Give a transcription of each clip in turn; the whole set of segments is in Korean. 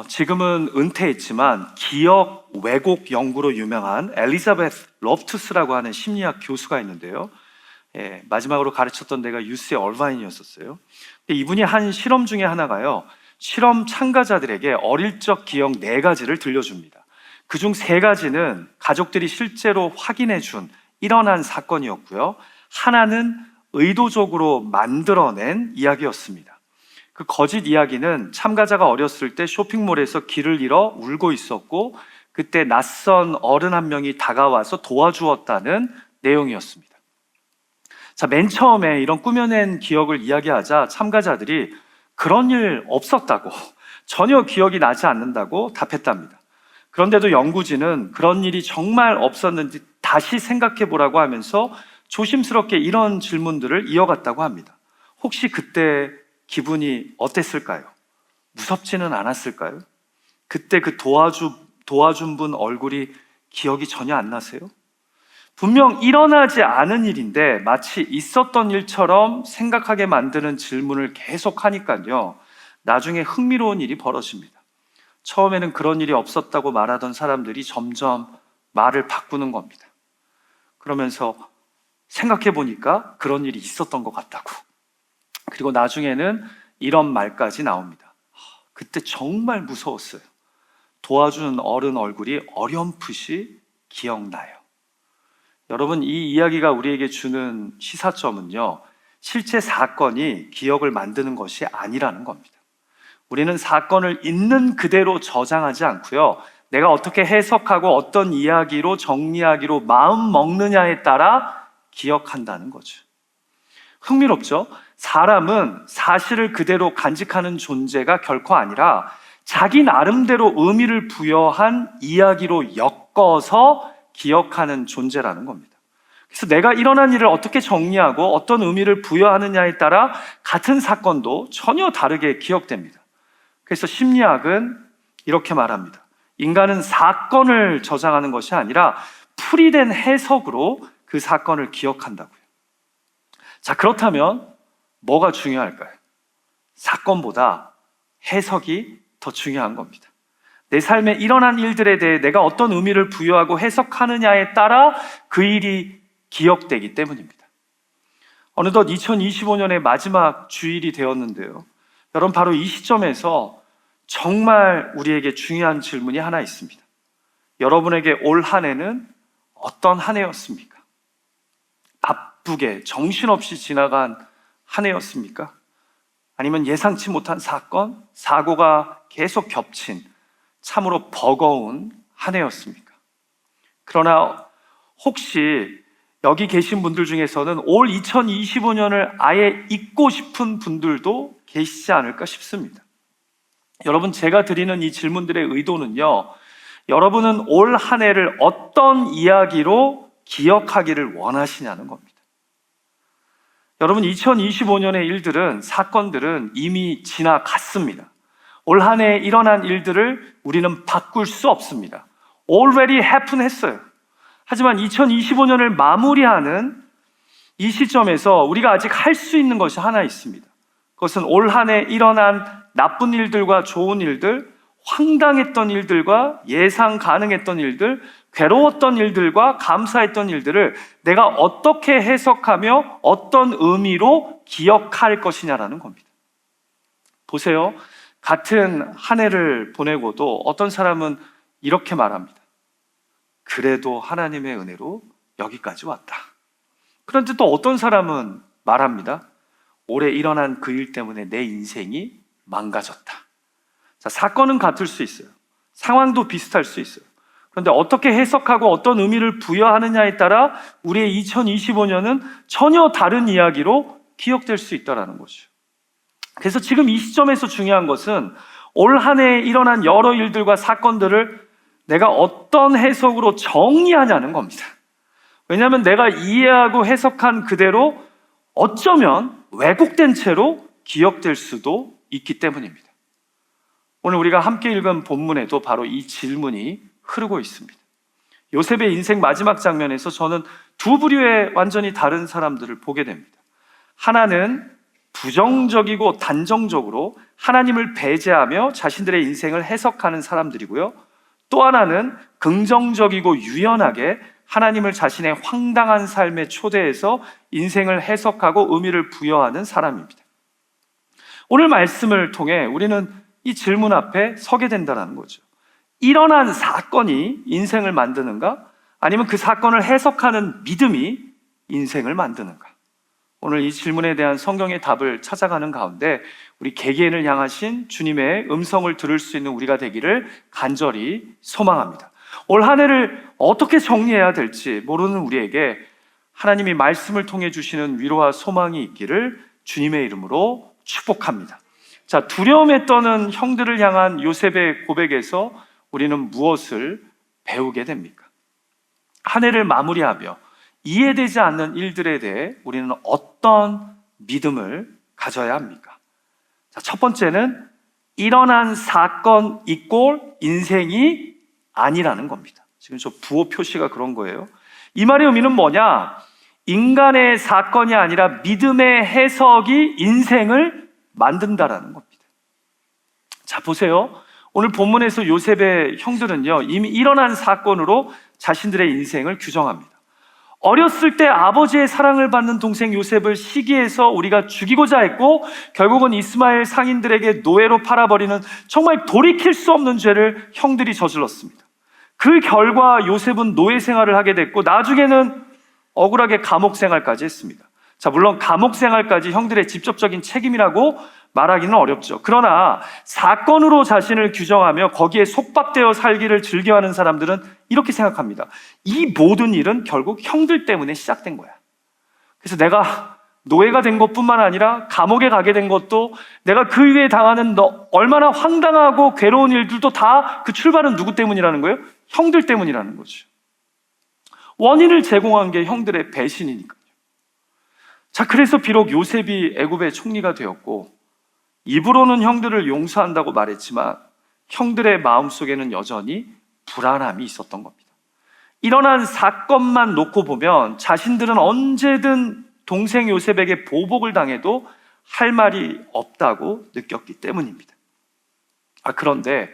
지금은 은퇴했지만 기억 왜곡 연구로 유명한 엘리자베스 러프투스라고 하는 심리학 교수가 있는데요. 마지막으로 가르쳤던 데가 UC 얼바인이었었어요. 이분이 한 실험 중에 하나가요, 실험 참가자들에게 어릴 적 기억 4가지를 들려줍니다. 그중 3가지는 가족들이 실제로 확인해 준 일어난 사건이었고요, 하나는 의도적으로 만들어낸 이야기였습니다. 그 거짓 이야기는 참가자가 어렸을 때 쇼핑몰에서 길을 잃어 울고 있었고, 그때 낯선 어른 한 명이 다가와서 도와주었다는 내용이었습니다. 자, 맨 처음에 이런 꾸며낸 기억을 이야기하자 참가자들이 그런 일 없었다고, 전혀 기억이 나지 않는다고 답했답니다. 그런데도 연구진은 그런 일이 정말 없었는지 다시 생각해 보라고 하면서 조심스럽게 이런 질문들을 이어갔다고 합니다. 혹시 그때 기분이 어땠을까요? 무섭지는 않았을까요? 그때 그 도와준 분 얼굴이 기억이 전혀 안 나세요? 분명 일어나지 않은 일인데 마치 있었던 일처럼 생각하게 만드는 질문을 계속 하니까요, 나중에 흥미로운 일이 벌어집니다. 처음에는 그런 일이 없었다고 말하던 사람들이 점점 말을 바꾸는 겁니다. 그러면서 생각해 보니까 그런 일이 있었던 것 같다고. 그리고 나중에는 이런 말까지 나옵니다. 그때 정말 무서웠어요. 도와주는 어른 얼굴이 어렴풋이 기억나요. 여러분, 이 이야기가 우리에게 주는 시사점은요, 실제 사건이 기억을 만드는 것이 아니라는 겁니다. 우리는 사건을 있는 그대로 저장하지 않고요, 내가 어떻게 해석하고 어떤 이야기로 정리하기로 마음 먹느냐에 따라 기억한다는 거죠. 흥미롭죠? 사람은 사실을 그대로 간직하는 존재가 결코 아니라 자기 나름대로 의미를 부여한 이야기로 엮어서 기억하는 존재라는 겁니다. 그래서 내가 일어난 일을 어떻게 정리하고 어떤 의미를 부여하느냐에 따라 같은 사건도 전혀 다르게 기억됩니다. 그래서 심리학은 이렇게 말합니다. 인간은 사건을 저장하는 것이 아니라 풀이된 해석으로 그 사건을 기억한다고요. 자, 그렇다면 뭐가 중요할까요? 사건보다 해석이 더 중요한 겁니다. 내 삶에 일어난 일들에 대해 내가 어떤 의미를 부여하고 해석하느냐에 따라 그 일이 기억되기 때문입니다. 어느덧 2025년의 마지막 주일이 되었는데요, 여러분, 바로 이 시점에서 정말 우리에게 중요한 질문이 하나 있습니다. 여러분에게 올 한 해는 어떤 한 해였습니까? 바쁘게 정신없이 지나간 한 해였습니까? 아니면 예상치 못한 사건, 사고가 계속 겹친 참으로 버거운 한 해였습니까? 그러나 혹시 여기 계신 분들 중에서는 올 2025년을 아예 잊고 싶은 분들도 계시지 않을까 싶습니다. 여러분, 제가 드리는 이 질문들의 의도는요, 여러분은 올 한 해를 어떤 이야기로 기억하기를 원하시냐는 겁니다. 여러분, 2025년의 일들은, 사건들은 이미 지나갔습니다. 올 한 해에 일어난 일들을 우리는 바꿀 수 없습니다. Already happen 했어요. 하지만 2025년을 마무리하는 이 시점에서 우리가 아직 할 수 있는 것이 하나 있습니다. 그것은 올 한 해 일어난 나쁜 일들과 좋은 일들, 황당했던 일들과 예상 가능했던 일들, 괴로웠던 일들과 감사했던 일들을 내가 어떻게 해석하며 어떤 의미로 기억할 것이냐라는 겁니다. 보세요. 같은 한 해를 보내고도 어떤 사람은 이렇게 말합니다. 그래도 하나님의 은혜로 여기까지 왔다. 그런데 또 어떤 사람은 말합니다. 올해 일어난 그 일 때문에 내 인생이 망가졌다. 자, 사건은 같을 수 있어요. 상황도 비슷할 수 있어요. 그런데 어떻게 해석하고 어떤 의미를 부여하느냐에 따라 우리의 2025년은 전혀 다른 이야기로 기억될 수 있다는 거죠. 그래서 지금 이 시점에서 중요한 것은 올 한 해에 일어난 여러 일들과 사건들을 내가 어떤 해석으로 정리하냐는 겁니다. 왜냐하면 내가 이해하고 해석한 그대로 어쩌면 왜곡된 채로 기억될 수도 있기 때문입니다. 오늘 우리가 함께 읽은 본문에도 바로 이 질문이 흐르고 있습니다. 요셉의 인생 마지막 장면에서 저는 두 부류의 완전히 다른 사람들을 보게 됩니다. 하나는 부정적이고 단정적으로 하나님을 배제하며 자신들의 인생을 해석하는 사람들이고요. 또 하나는 긍정적이고 유연하게 하나님을 자신의 황당한 삶에 초대해서 인생을 해석하고 의미를 부여하는 사람입니다. 오늘 말씀을 통해 우리는 이 질문 앞에 서게 된다는 거죠. 일어난 사건이 인생을 만드는가? 아니면 그 사건을 해석하는 믿음이 인생을 만드는가? 오늘 이 질문에 대한 성경의 답을 찾아가는 가운데 우리 개개인을 향하신 주님의 음성을 들을 수 있는 우리가 되기를 간절히 소망합니다. 올 한 해를 어떻게 정리해야 될지 모르는 우리에게 하나님이 말씀을 통해 주시는 위로와 소망이 있기를 주님의 이름으로 축복합니다. 자, 두려움에 떠는 형들을 향한 요셉의 고백에서 우리는 무엇을 배우게 됩니까? 한 해를 마무리하며 이해되지 않는 일들에 대해 우리는 어떤 믿음을 가져야 합니까? 자, 첫 번째는 일어난 사건 이꼴 인생이 아니라는 겁니다. 지금 저 부호 표시가 그런 거예요. 이 말의 의미는 뭐냐? 인간의 사건이 아니라 믿음의 해석이 인생을 만든다라는 겁니다. 자, 보세요. 오늘 본문에서 요셉의 형들은요, 이미 일어난 사건으로 자신들의 인생을 규정합니다. 어렸을 때 아버지의 사랑을 받는 동생 요셉을 시기해서 우리가 죽이고자 했고 결국은 이스마엘 상인들에게 노예로 팔아버리는 정말 돌이킬 수 없는 죄를 형들이 저질렀습니다. 그 결과 요셉은 노예 생활을 하게 됐고 나중에는 억울하게 감옥 생활까지 했습니다. 자, 물론 감옥 생활까지 형들의 직접적인 책임이라고 말하기는 어렵죠. 그러나 사건으로 자신을 규정하며 거기에 속박되어 살기를 즐겨하는 사람들은 이렇게 생각합니다. 이 모든 일은 결국 형들 때문에 시작된 거야. 그래서 내가 노예가 된 것뿐만 아니라 감옥에 가게 된 것도 내가 그 위에 당하는 얼마나 황당하고 괴로운 일들도 다 그 출발은 누구 때문이라는 거예요? 형들 때문이라는 거죠. 원인을 제공한 게 형들의 배신이니까요. 자, 그래서 비록 요셉이 애굽의 총리가 되었고 입으로는 형들을 용서한다고 말했지만 형들의 마음속에는 여전히 불안함이 있었던 겁니다. 일어난 사건만 놓고 보면 자신들은 언제든 동생 요셉에게 보복을 당해도 할 말이 없다고 느꼈기 때문입니다. 그런데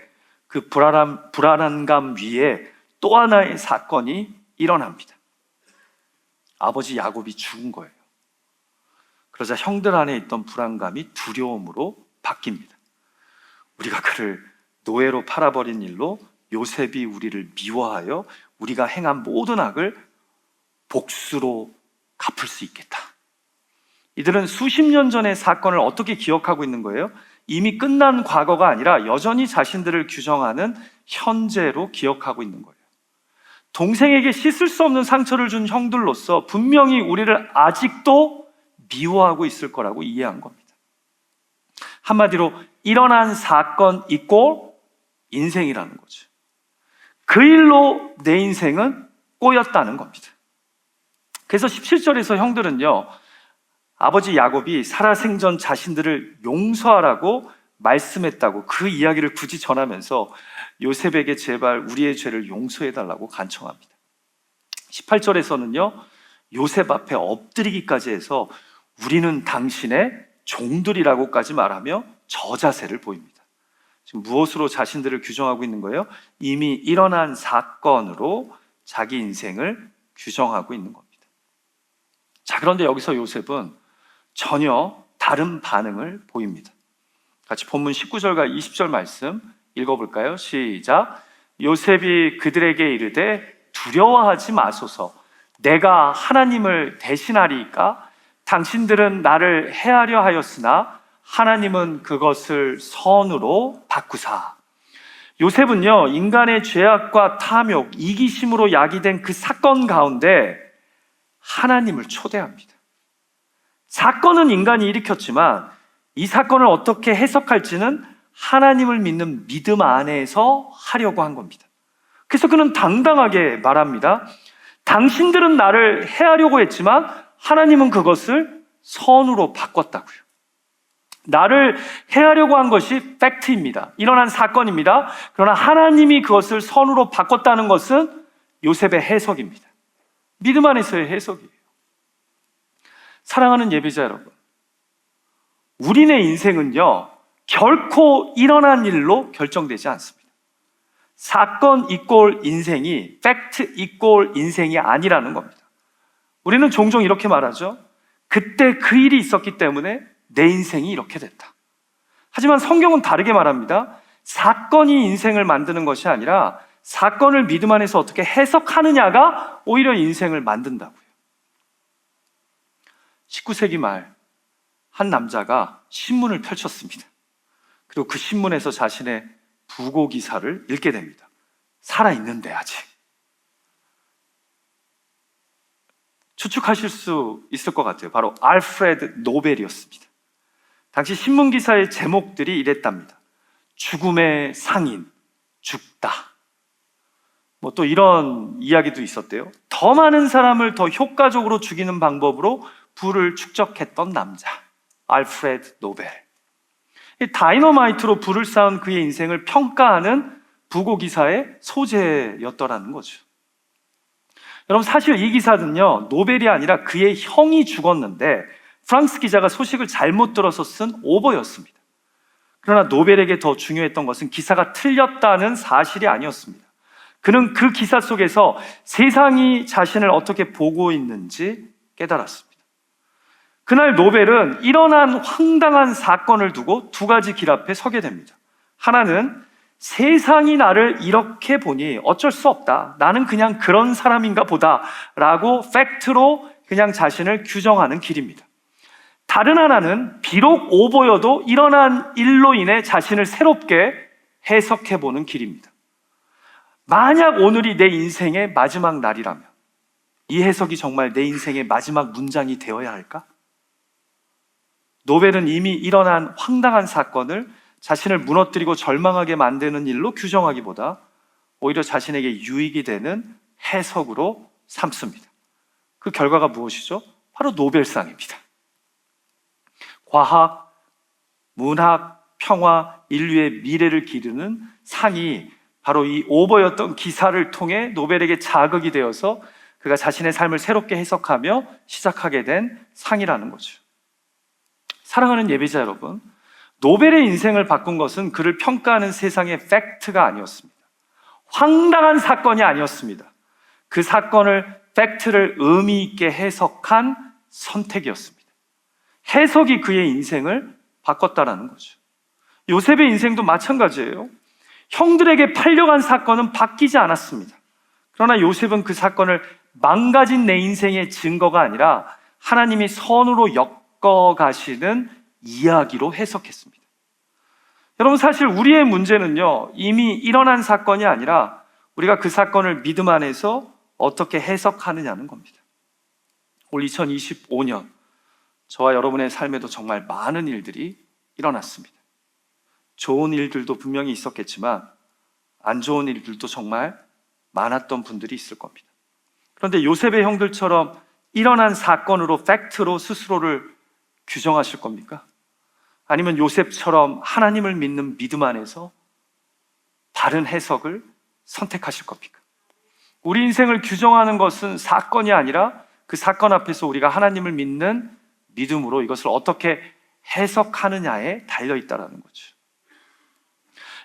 그 불안감 위에 또 하나의 사건이 일어납니다. 아버지 야곱이 죽은 거예요. 그러자 형들 안에 있던 불안감이 두려움으로 바뀝니다. 우리가 그를 노예로 팔아버린 일로 요셉이 우리를 미워하여 우리가 행한 모든 악을 복수로 갚을 수 있겠다. 이들은 수십 년 전의 사건을 어떻게 기억하고 있는 거예요? 이미 끝난 과거가 아니라 여전히 자신들을 규정하는 현재로 기억하고 있는 거예요. 동생에게 씻을 수 없는 상처를 준 형들로서 분명히 우리를 아직도 미워하고 있을 거라고 이해한 겁니다. 한마디로 일어난 사건 이꼴 인생이라는 거죠. 그 일로 내 인생은 꼬였다는 겁니다. 그래서 17절에서 형들은요, 아버지 야곱이 살아생전 자신들을 용서하라고 말씀했다고 그 이야기를 굳이 전하면서 요셉에게 제발 우리의 죄를 용서해달라고 간청합니다. 18절에서는요, 요셉 앞에 엎드리기까지 해서 우리는 당신의 종들이라고까지 말하며 저자세를 보입니다. 지금 무엇으로 자신들을 규정하고 있는 거예요? 이미 일어난 사건으로 자기 인생을 규정하고 있는 겁니다. 자, 그런데 여기서 요셉은 전혀 다른 반응을 보입니다. 같이 본문 19절과 20절 말씀 읽어볼까요? 시작. 요셉이 그들에게 이르되 두려워하지 마소서. 내가 하나님을 대신하리이까? 당신들은 나를 해하려 하였으나 하나님은 그것을 선으로 바꾸사. 요셉은요, 인간의 죄악과 탐욕, 이기심으로 야기된 그 사건 가운데 하나님을 초대합니다. 사건은 인간이 일으켰지만 이 사건을 어떻게 해석할지는 하나님을 믿는 믿음 안에서 하려고 한 겁니다. 그래서 그는 당당하게 말합니다. 당신들은 나를 해하려고 했지만 하나님은 그것을 선으로 바꿨다고요. 나를 해하려고 한 것이 팩트입니다. 일어난 사건입니다. 그러나 하나님이 그것을 선으로 바꿨다는 것은 요셉의 해석입니다. 믿음 안에서의 해석이에요. 사랑하는 예배자 여러분, 우리네 인생은요, 결코 일어난 일로 결정되지 않습니다. 사건 이꼴 인생이, 팩트 이꼴 인생이 아니라는 겁니다. 우리는 종종 이렇게 말하죠. 그때 그 일이 있었기 때문에 내 인생이 이렇게 됐다. 하지만 성경은 다르게 말합니다. 사건이 인생을 만드는 것이 아니라 사건을 믿음 안에서 어떻게 해석하느냐가 오히려 인생을 만든다고요. 19세기 말 한 남자가 신문을 펼쳤습니다. 그리고 그 신문에서 자신의 부고 기사를 읽게 됩니다. 살아있는데 아직. 추측하실 수 있을 것 같아요. 바로 알프레드 노벨이었습니다. 당시 신문 기사의 제목들이 이랬답니다. 죽음의 상인, 죽다. 뭐 또 이런 이야기도 있었대요. 더 많은 사람을 더 효과적으로 죽이는 방법으로 부를 축적했던 남자, 알프레드 노벨. 다이너마이트로 불을 쌓은 그의 인생을 평가하는 부고 기사의 소재였더라는 거죠. 여러분, 사실 이 기사는요, 노벨이 아니라 그의 형이 죽었는데 프랑스 기자가 소식을 잘못 들어서 쓴 오버였습니다. 그러나 노벨에게 더 중요했던 것은 기사가 틀렸다는 사실이 아니었습니다. 그는 그 기사 속에서 세상이 자신을 어떻게 보고 있는지 깨달았습니다. 그날 노벨은 일어난 황당한 사건을 두고 두 가지 길 앞에 서게 됩니다. 하나는 세상이 나를 이렇게 보니 어쩔 수 없다. 나는 그냥 그런 사람인가 보다. 라고 팩트로 그냥 자신을 규정하는 길입니다. 다른 하나는 비록 오보여도 일어난 일로 인해 자신을 새롭게 해석해보는 길입니다. 만약 오늘이 내 인생의 마지막 날이라면 이 해석이 정말 내 인생의 마지막 문장이 되어야 할까? 노벨은 이미 일어난 황당한 사건을 자신을 무너뜨리고 절망하게 만드는 일로 규정하기보다 오히려 자신에게 유익이 되는 해석으로 삼습니다. 그 결과가 무엇이죠? 바로 노벨상입니다. 과학, 문학, 평화, 인류의 미래를 기르는 상이 바로 이 오버였던 기사를 통해 노벨에게 자극이 되어서 그가 자신의 삶을 새롭게 해석하며 시작하게 된 상이라는 거죠. 사랑하는 예배자 여러분, 노벨의 인생을 바꾼 것은 그를 평가하는 세상의 팩트가 아니었습니다. 황당한 사건이 아니었습니다. 그 사건을, 팩트를 의미 있게 해석한 선택이었습니다. 해석이 그의 인생을 바꿨다라는 거죠. 요셉의 인생도 마찬가지예요. 형들에게 팔려간 사건은 바뀌지 않았습니다. 그러나 요셉은 그 사건을 망가진 내 인생의 증거가 아니라 하나님이 선으로 엮어가시는 이야기로 해석했습니다. 여러분, 사실 우리의 문제는요, 이미 일어난 사건이 아니라 우리가 그 사건을 믿음 안에서 어떻게 해석하느냐는 겁니다. 올 2025년 저와 여러분의 삶에도 정말 많은 일들이 일어났습니다. 좋은 일들도 분명히 있었겠지만 안 좋은 일들도 정말 많았던 분들이 있을 겁니다. 그런데 요셉의 형들처럼 일어난 사건으로, 팩트로 스스로를 규정하실 겁니까? 아니면 요셉처럼 하나님을 믿는 믿음 안에서 바른 해석을 선택하실 겁니까? 우리 인생을 규정하는 것은 사건이 아니라 그 사건 앞에서 우리가 하나님을 믿는 믿음으로 이것을 어떻게 해석하느냐에 달려있다는 거죠.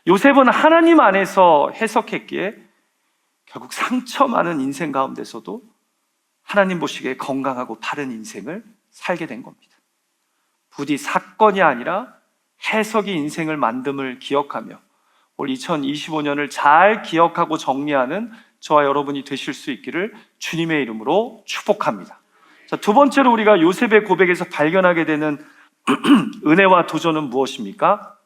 요셉은 하나님 안에서 해석했기에 결국 상처 많은 인생 가운데서도 하나님 보시기에 건강하고 바른 인생을 살게 된 겁니다. 부디 사건이 아니라 해석이 인생을 만듦을 기억하며 올 2025년을 잘 기억하고 정리하는 저와 여러분이 되실 수 있기를 주님의 이름으로 축복합니다. 자, 두 번째로 우리가 요셉의 고백에서 발견하게 되는 은혜와 도전은 무엇입니까?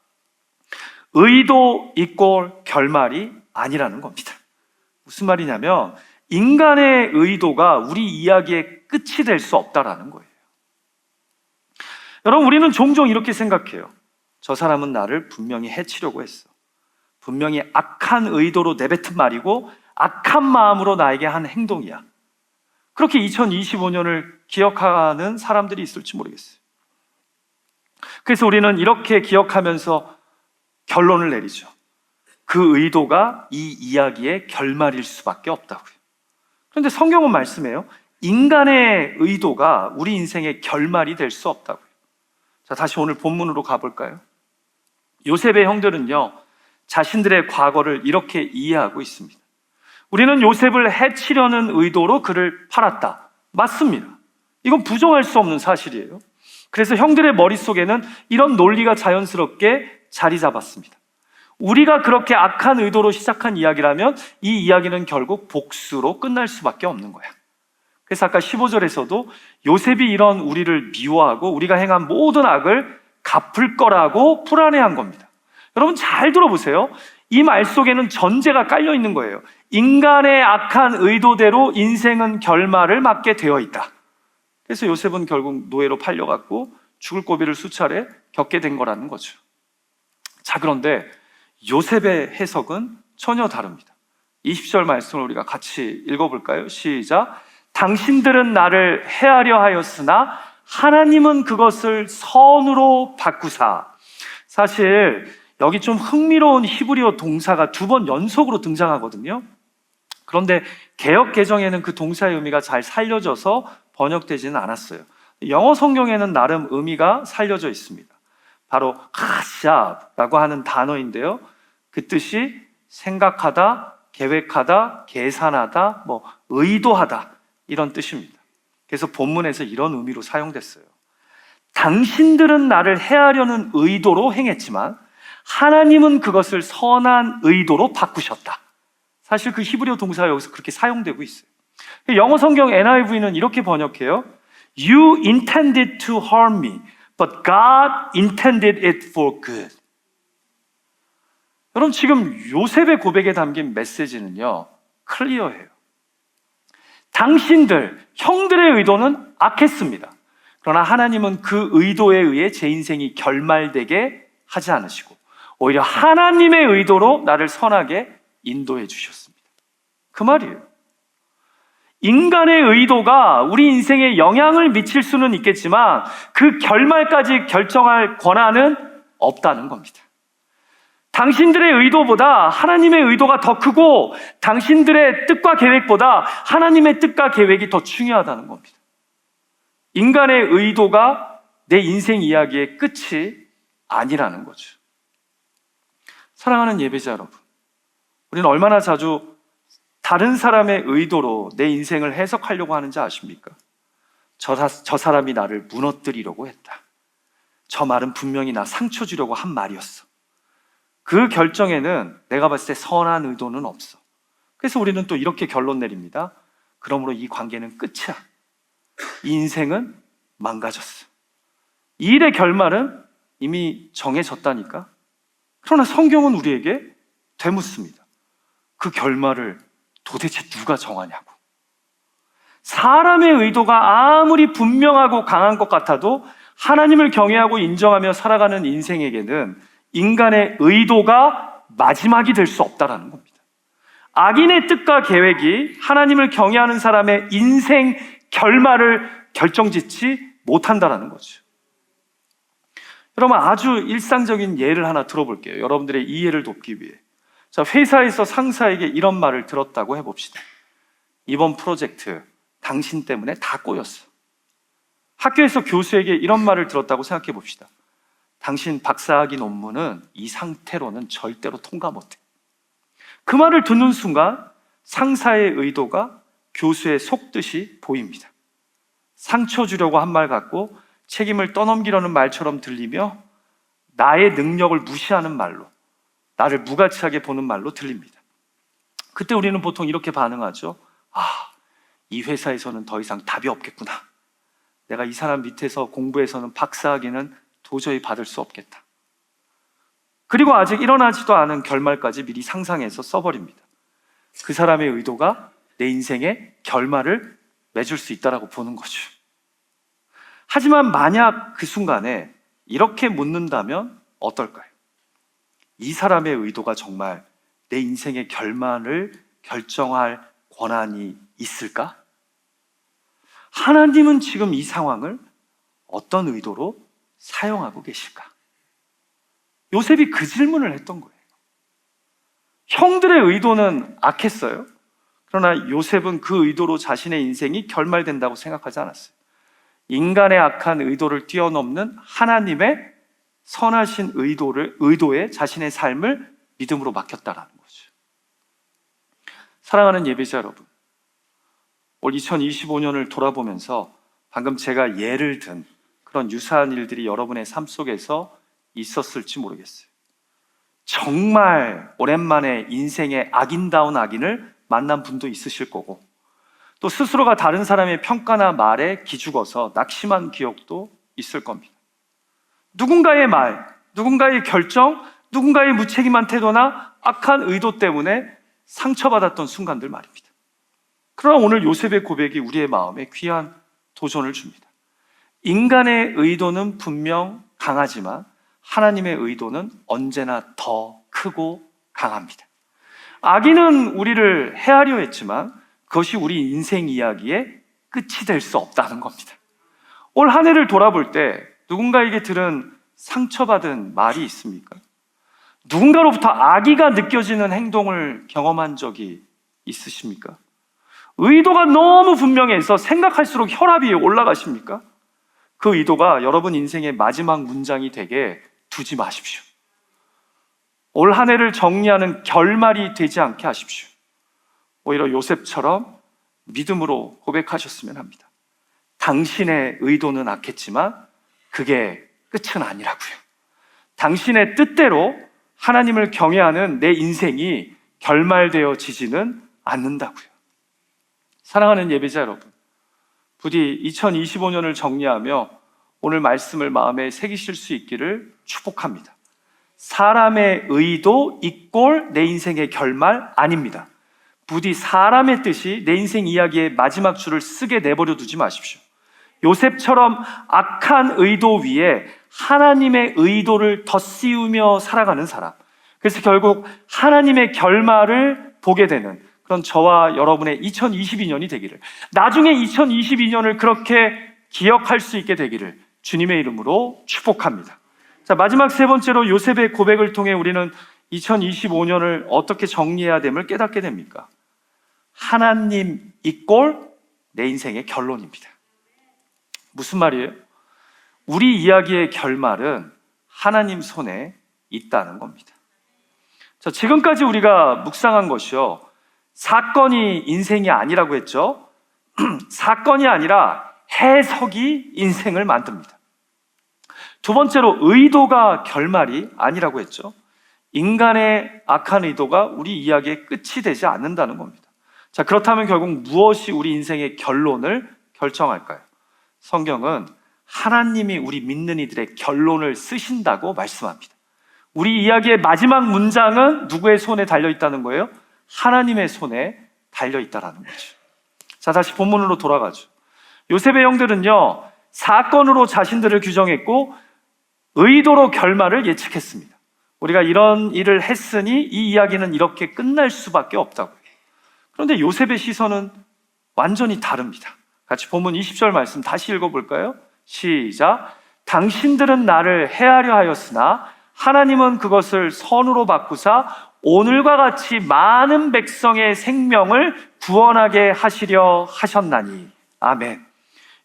의도 이꼴 결말이 아니라는 겁니다. 무슨 말이냐면 인간의 의도가 우리 이야기의 끝이 될 수 없다라는 거예요. 여러분, 우리는 종종 이렇게 생각해요. 저 사람은 나를 분명히 해치려고 했어. 분명히 악한 의도로 내뱉은 말이고 악한 마음으로 나에게 한 행동이야. 그렇게 2025년을 기억하는 사람들이 있을지 모르겠어요. 그래서 우리는 이렇게 기억하면서 결론을 내리죠. 그 의도가 이 이야기의 결말일 수밖에 없다고요. 그런데 성경은 말씀해요. 인간의 의도가 우리 인생의 결말이 될 수 없다고요. 자, 다시 오늘 본문으로 가볼까요? 요셉의 형들은요, 자신들의 과거를 이렇게 이해하고 있습니다. 우리는 요셉을 해치려는 의도로 그를 팔았다. 맞습니다. 이건 부정할 수 없는 사실이에요. 그래서 형들의 머릿속에는 이런 논리가 자연스럽게 자리 잡았습니다. 우리가 그렇게 악한 의도로 시작한 이야기라면 이 이야기는 결국 복수로 끝날 수밖에 없는 거야. 그래서 아까 15절에서도 요셉이 이런 우리를 미워하고 우리가 행한 모든 악을 갚을 거라고 불안해한 겁니다. 여러분 잘 들어보세요. 이 말 속에는 전제가 깔려 있는 거예요. 인간의 악한 의도대로 인생은 결말을 맞게 되어 있다. 그래서 요셉은 결국 노예로 팔려갔고 죽을 고비를 수차례 겪게 된 거라는 거죠. 자, 그런데 요셉의 해석은 전혀 다릅니다. 20절 말씀을 우리가 같이 읽어볼까요? 시작. 당신들은 나를 해하려 하였으나 하나님은 그것을 선으로 바꾸사. 사실 여기 좀 흥미로운 히브리어 동사가 2번 연속으로 등장하거든요. 그런데 개역 개정에는 그 동사의 의미가 잘 살려져서 번역되지는 않았어요. 영어 성경에는 나름 의미가 살려져 있습니다. 바로 카샵라고 하는 단어인데요. 그 뜻이 생각하다, 계획하다, 계산하다, 의도하다 이런 뜻입니다. 그래서 본문에서 이런 의미로 사용됐어요. 당신들은 나를 해하려는 의도로 행했지만 하나님은 그것을 선한 의도로 바꾸셨다. 사실 그 히브리어 동사가 여기서 그렇게 사용되고 있어요. 영어 성경 NIV는 이렇게 번역해요. You intended to harm me, but God intended it for good. 여러분 지금 요셉의 고백에 담긴 메시지는요, 클리어해요. 당신들, 형들의 의도는 악했습니다. 그러나 하나님은 그 의도에 의해 제 인생이 결말되게 하지 않으시고 오히려 하나님의 의도로 나를 선하게 인도해 주셨습니다. 그 말이에요. 인간의 의도가 우리 인생에 영향을 미칠 수는 있겠지만 그 결말까지 결정할 권한은 없다는 겁니다. 당신들의 의도보다 하나님의 의도가 더 크고 당신들의 뜻과 계획보다 하나님의 뜻과 계획이 더 중요하다는 겁니다. 인간의 의도가 내 인생 이야기의 끝이 아니라는 거죠. 사랑하는 예배자 여러분, 우리는 얼마나 자주 다른 사람의 의도로 내 인생을 해석하려고 하는지 아십니까? 저 사람이 나를 무너뜨리려고 했다. 저 말은 분명히 나 상처 주려고 한 말이었어. 그 결정에는 내가 봤을 때 선한 의도는 없어. 그래서 우리는 또 이렇게 결론 내립니다. 그러므로 이 관계는 끝이야. 이 인생은 망가졌어. 이 일의 결말은 이미 정해졌다니까. 그러나 성경은 우리에게 되묻습니다. 그 결말을 도대체 누가 정하냐고. 사람의 의도가 아무리 분명하고 강한 것 같아도 하나님을 경외하고 인정하며 살아가는 인생에게는 인간의 의도가 마지막이 될 수 없다는 겁니다. 악인의 뜻과 계획이 하나님을 경외하는 사람의 인생 결말을 결정짓지 못한다는 거죠. 여러분 아주 일상적인 예를 하나 들어볼게요. 여러분들의 이해를 돕기 위해. 자, 회사에서 상사에게 이런 말을 들었다고 해봅시다. 이번 프로젝트 당신 때문에 다 꼬였어. 학교에서 교수에게 이런 말을 들었다고 생각해 봅시다. 당신 박사학위 논문은 이 상태로는 절대로 통과 못해. 그 말을 듣는 순간 상사의 의도가 교수의 속뜻이 보입니다. 상처 주려고 한 말 같고 책임을 떠넘기려는 말처럼 들리며 나의 능력을 무시하는 말로, 나를 무가치하게 보는 말로 들립니다. 그때 우리는 보통 이렇게 반응하죠. 이 회사에서는 더 이상 답이 없겠구나. 내가 이 사람 밑에서 공부해서는 박사학위는 도저히 받을 수 없겠다. 그리고 아직 일어나지도 않은 결말까지 미리 상상해서 써버립니다. 그 사람의 의도가 내 인생의 결말을 맺을 수 있다라고 보는 거죠. 하지만 만약 그 순간에 이렇게 묻는다면 어떨까요? 이 사람의 의도가 정말 내 인생의 결말을 결정할 권한이 있을까? 하나님은 지금 이 상황을 어떤 의도로 사용하고 계실까? 요셉이 그 질문을 했던 거예요. 형들의 의도는 악했어요. 그러나 요셉은 그 의도로 자신의 인생이 결말된다고 생각하지 않았어요. 인간의 악한 의도를 뛰어넘는 하나님의 선하신 의도에 자신의 삶을 믿음으로 맡겼다라는 거죠. 사랑하는 예배자 여러분, 올 2025년을 돌아보면서 방금 제가 예를 든 그런 유사한 일들이 여러분의 삶 속에서 있었을지 모르겠어요. 정말 오랜만에 인생의 악인다운 악인을 만난 분도 있으실 거고, 또 스스로가 다른 사람의 평가나 말에 기죽어서 낙심한 기억도 있을 겁니다. 누군가의 말, 누군가의 결정, 누군가의 무책임한 태도나 악한 의도 때문에 상처받았던 순간들 말입니다. 그러나 오늘 요셉의 고백이 우리의 마음에 귀한 도전을 줍니다. 인간의 의도는 분명 강하지만 하나님의 의도는 언제나 더 크고 강합니다. 악인은 우리를 해하려 했지만 그것이 우리 인생 이야기의 끝이 될 수 없다는 겁니다. 올 한 해를 돌아볼 때 누군가에게 들은 상처받은 말이 있습니까? 누군가로부터 악의가 느껴지는 행동을 경험한 적이 있으십니까? 의도가 너무 분명해서 생각할수록 혈압이 올라가십니까? 그 의도가 여러분 인생의 마지막 문장이 되게 두지 마십시오. 올 한 해를 정리하는 결말이 되지 않게 하십시오. 오히려 요셉처럼 믿음으로 고백하셨으면 합니다. 당신의 의도는 악했지만 그게 끝은 아니라고요. 당신의 뜻대로 하나님을 경외하는 내 인생이 결말되어지지는 않는다고요. 사랑하는 예배자 여러분, 부디 2025년을 정리하며 오늘 말씀을 마음에 새기실 수 있기를 축복합니다. 사람의 의도 이꼴 내 인생의 결말 아닙니다. 부디 사람의 뜻이 내 인생 이야기의 마지막 줄을 쓰게 내버려 두지 마십시오. 요셉처럼 악한 의도 위에 하나님의 의도를 덧씌우며 살아가는 사람, 그래서 결국 하나님의 결말을 보게 되는 그런 저와 여러분의 2022년이 되기를, 나중에 2022년을 그렇게 기억할 수 있게 되기를 주님의 이름으로 축복합니다. 자, 마지막 세 번째로 요셉의 고백을 통해 우리는 2025년을 어떻게 정리해야 됨을 깨닫게 됩니까? 하나님 이꼴 내 인생의 결론입니다. 무슨 말이에요? 우리 이야기의 결말은 하나님 손에 있다는 겁니다. 자, 지금까지 우리가 묵상한 것이요, 사건이 인생이 아니라고 했죠. 사건이 아니라 해석이 인생을 만듭니다. 두 번째로 의도가 결말이 아니라고 했죠. 인간의 악한 의도가 우리 이야기의 끝이 되지 않는다는 겁니다. 자, 그렇다면 결국 무엇이 우리 인생의 결론을 결정할까요? 성경은 하나님이 우리 믿는 이들의 결론을 쓰신다고 말씀합니다. 우리 이야기의 마지막 문장은 누구의 손에 달려있다는 거예요? 하나님의 손에 달려있다는 거죠. 자, 다시 본문으로 돌아가죠. 요셉의 형들은요, 사건으로 자신들을 규정했고 의도로 결말을 예측했습니다. 우리가 이런 일을 했으니 이 이야기는 이렇게 끝날 수밖에 없다고요. 그런데 요셉의 시선은 완전히 다릅니다. 같이 본문 20절 말씀 다시 읽어볼까요? 시작. 당신들은 나를 해하려 하였으나 하나님은 그것을 선으로 바꾸사 오늘과 같이 많은 백성의 생명을 구원하게 하시려 하셨나니. 아멘.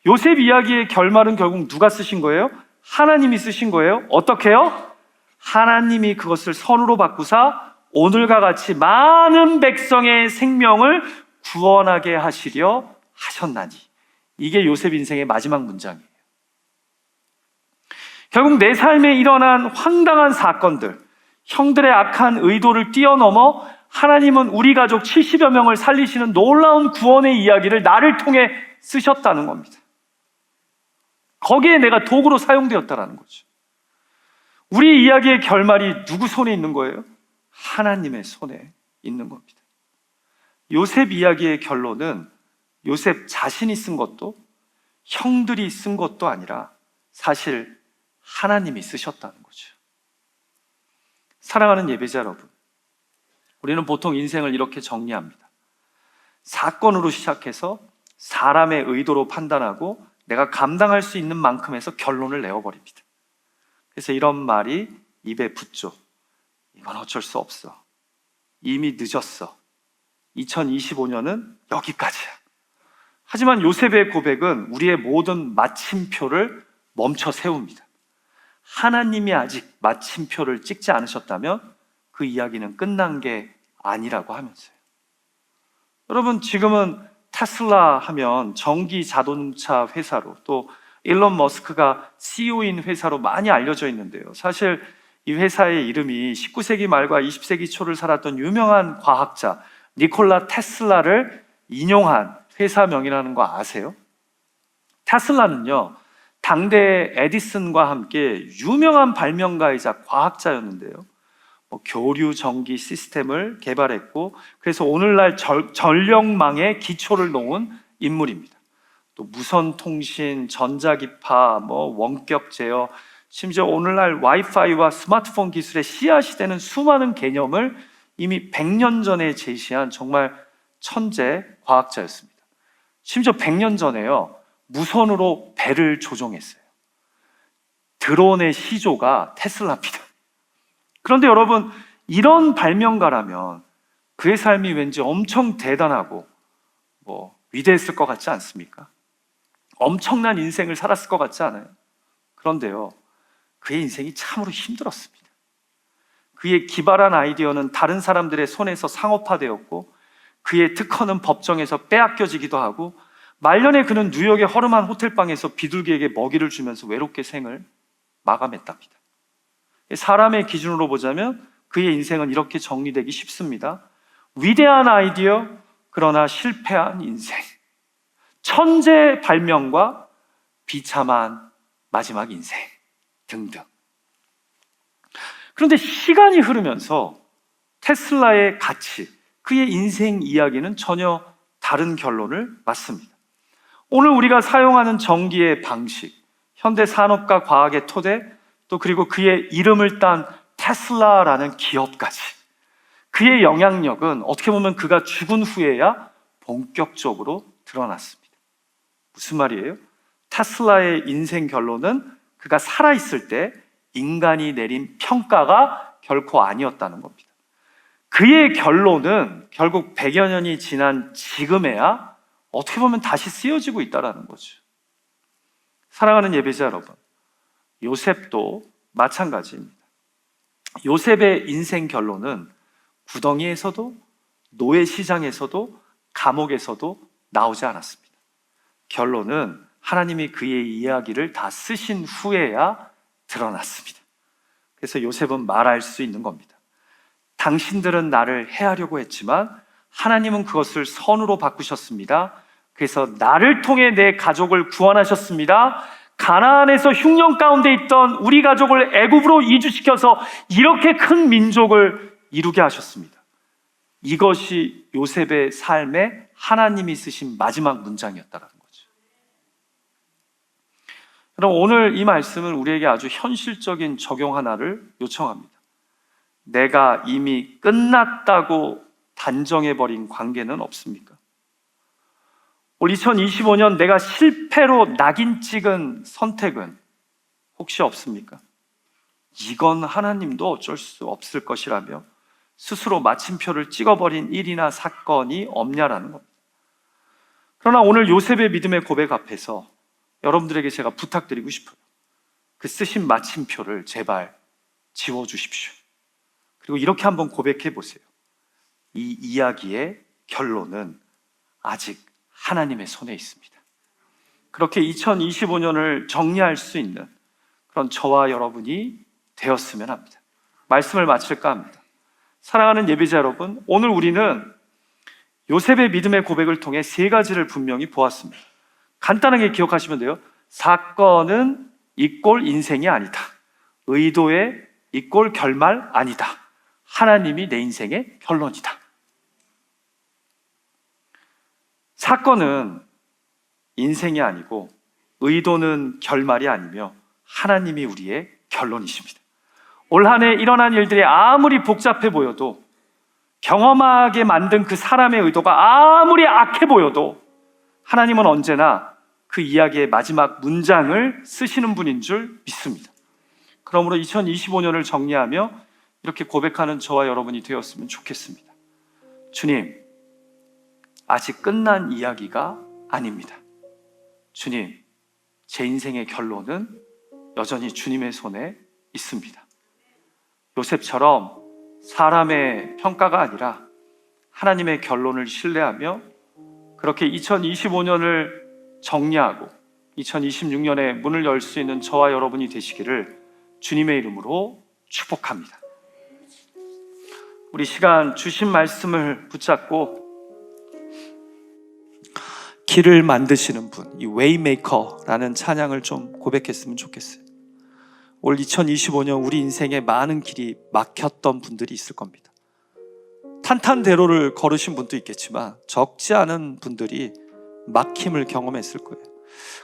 요셉 이야기의 결말은 결국 누가 쓰신 거예요? 하나님이 쓰신 거예요. 어떻게요? 하나님이 그것을 선으로 바꾸사 오늘과 같이 많은 백성의 생명을 구원하게 하시려 하셨나니. 이게 요셉 인생의 마지막 문장이에요. 결국 내 삶에 일어난 황당한 사건들, 형들의 악한 의도를 뛰어넘어 하나님은 우리 가족 70여 명을 살리시는 놀라운 구원의 이야기를 나를 통해 쓰셨다는 겁니다. 거기에 내가 도구로 사용되었다는 거죠. 우리 이야기의 결말이 누구 손에 있는 거예요? 하나님의 손에 있는 겁니다. 요셉 이야기의 결론은 요셉 자신이 쓴 것도 형들이 쓴 것도 아니라 사실 하나님이 쓰셨다는 거죠. 사랑하는 예배자 여러분, 우리는 보통 인생을 이렇게 정리합니다. 사건으로 시작해서 사람의 의도로 판단하고 내가 감당할 수 있는 만큼에서 결론을 내어버립니다. 그래서 이런 말이 입에 붙죠. 이건 어쩔 수 없어. 이미 늦었어. 2025년은 여기까지야. 하지만 요셉의 고백은 우리의 모든 마침표를 멈춰 세웁니다. 하나님이 아직 마침표를 찍지 않으셨다면 그 이야기는 끝난 게 아니라고 하면서요. 여러분, 지금은 테슬라 하면 전기 자동차 회사로, 또 일론 머스크가 CEO인 회사로 많이 알려져 있는데요. 사실 이 회사의 이름이 19세기 말과 20세기 초를 살았던 유명한 과학자 니콜라 테슬라를 인용한 회사명이라는 거 아세요? 테슬라는요, 당대 에디슨과 함께 유명한 발명가이자 과학자였는데요. 교류 전기 시스템을 개발했고, 그래서 오늘날 전력망의 기초를 놓은 인물입니다. 또 무선 통신, 전자기파, 원격 제어, 심지어 오늘날 와이파이와 스마트폰 기술의 씨앗이 되는 수많은 개념을 이미 100년 전에 제시한 정말 천재 과학자였습니다. 심지어 100년 전에요, 무선으로 배를 조종했어요. 드론의 시조가 테슬라입니다. 그런데 여러분, 이런 발명가라면 그의 삶이 왠지 엄청 대단하고 위대했을 것 같지 않습니까? 엄청난 인생을 살았을 것 같지 않아요? 그런데요, 그의 인생이 참으로 힘들었습니다. 그의 기발한 아이디어는 다른 사람들의 손에서 상업화되었고, 그의 특허는 법정에서 빼앗겨지기도 하고, 말년에 그는 뉴욕의 허름한 호텔방에서 비둘기에게 먹이를 주면서 외롭게 생을 마감했답니다. 사람의 기준으로 보자면 그의 인생은 이렇게 정리되기 쉽습니다. 위대한 아이디어, 그러나 실패한 인생. 천재 발명과 비참한 마지막 인생 등등. 그런데 시간이 흐르면서 테슬라의 가치, 그의 인생 이야기는 전혀 다른 결론을 맞습니다. 오늘 우리가 사용하는 전기의 방식, 현대 산업과 과학의 토대, 또 그리고 그의 이름을 딴 테슬라라는 기업까지, 그의 영향력은 어떻게 보면 그가 죽은 후에야 본격적으로 드러났습니다. 무슨 말이에요? 테슬라의 인생 결론은 그가 살아있을 때 인간이 내린 평가가 결코 아니었다는 겁니다. 그의 결론은 결국 100여 년이 지난 지금에야 어떻게 보면 다시 쓰여지고 있다는 거죠. 사랑하는 예배자 여러분, 요셉도 마찬가지입니다. 요셉의 인생 결론은 구덩이에서도, 노예 시장에서도, 감옥에서도 나오지 않았습니다. 결론은 하나님이 그의 이야기를 다 쓰신 후에야 드러났습니다. 그래서 요셉은 말할 수 있는 겁니다. 당신들은 나를 해하려고 했지만 하나님은 그것을 선으로 바꾸셨습니다. 그래서 나를 통해 내 가족을 구원하셨습니다. 가나안에서 흉년 가운데 있던 우리 가족을 애굽으로 이주시켜서 이렇게 큰 민족을 이루게 하셨습니다. 이것이 요셉의 삶에 하나님이 쓰신 마지막 문장이었다는 거죠. 여러분, 오늘 이 말씀은 우리에게 아주 현실적인 적용 하나를 요청합니다. 내가 이미 끝났다고 단정해버린 관계는 없습니까? 올 2025년 내가 실패로 낙인 찍은 선택은 혹시 없습니까? 이건 하나님도 어쩔 수 없을 것이라며 스스로 마침표를 찍어버린 일이나 사건이 없냐라는 겁니다. 그러나 오늘 요셉의 믿음의 고백 앞에서 여러분들에게 제가 부탁드리고 싶어요. 그 쓰신 마침표를 제발 지워주십시오. 그리고 이렇게 한번 고백해 보세요. 이 이야기의 결론은 아직 하나님의 손에 있습니다. 그렇게 2025년을 정리할 수 있는 그런 저와 여러분이 되었으면 합니다. 말씀을 마칠까 합니다. 사랑하는 예배자 여러분, 오늘 우리는 요셉의 믿음의 고백을 통해 세 가지를 분명히 보았습니다. 간단하게 기억하시면 돼요. 사건은 이꼴 인생이 아니다. 의도의 이꼴 결말 아니다. 하나님이 내 인생의 결론이다. 사건은 인생이 아니고 의도는 결말이 아니며 하나님이 우리의 결론이십니다. 올 한 해 일어난 일들이 아무리 복잡해 보여도, 경험하게 만든 그 사람의 의도가 아무리 악해 보여도 하나님은 언제나 그 이야기의 마지막 문장을 쓰시는 분인 줄 믿습니다. 그러므로 2025년을 정리하며 이렇게 고백하는 저와 여러분이 되었으면 좋겠습니다. 주님, 아직 끝난 이야기가 아닙니다. 주님, 제 인생의 결론은 여전히 주님의 손에 있습니다. 요셉처럼 사람의 평가가 아니라 하나님의 결론을 신뢰하며 그렇게 2025년을 정리하고 2026년에 문을 열 수 있는 저와 여러분이 되시기를 주님의 이름으로 축복합니다. 우리 시간 주신 말씀을 붙잡고 길을 만드시는 분, 이 웨이메이커라는 찬양을 좀 고백했으면 좋겠어요. 올 2025년 우리 인생에 많은 길이 막혔던 분들이 있을 겁니다. 탄탄대로를 걸으신 분도 있겠지만 적지 않은 분들이 막힘을 경험했을 거예요.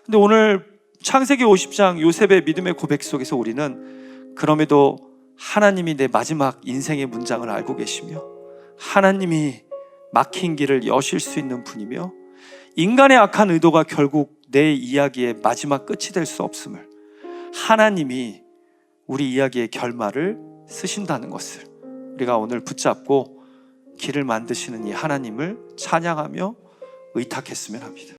근데 오늘 창세기 50장 요셉의 믿음의 고백 속에서 우리는 그럼에도 하나님이 내 마지막 인생의 문장을 알고 계시며 하나님이 막힌 길을 여실 수 있는 분이며 인간의 악한 의도가 결국 내 이야기의 마지막 끝이 될 수 없음을, 하나님이 우리 이야기의 결말을 쓰신다는 것을 우리가 오늘 붙잡고 길을 만드시는 이 하나님을 찬양하며 의탁했으면 합니다.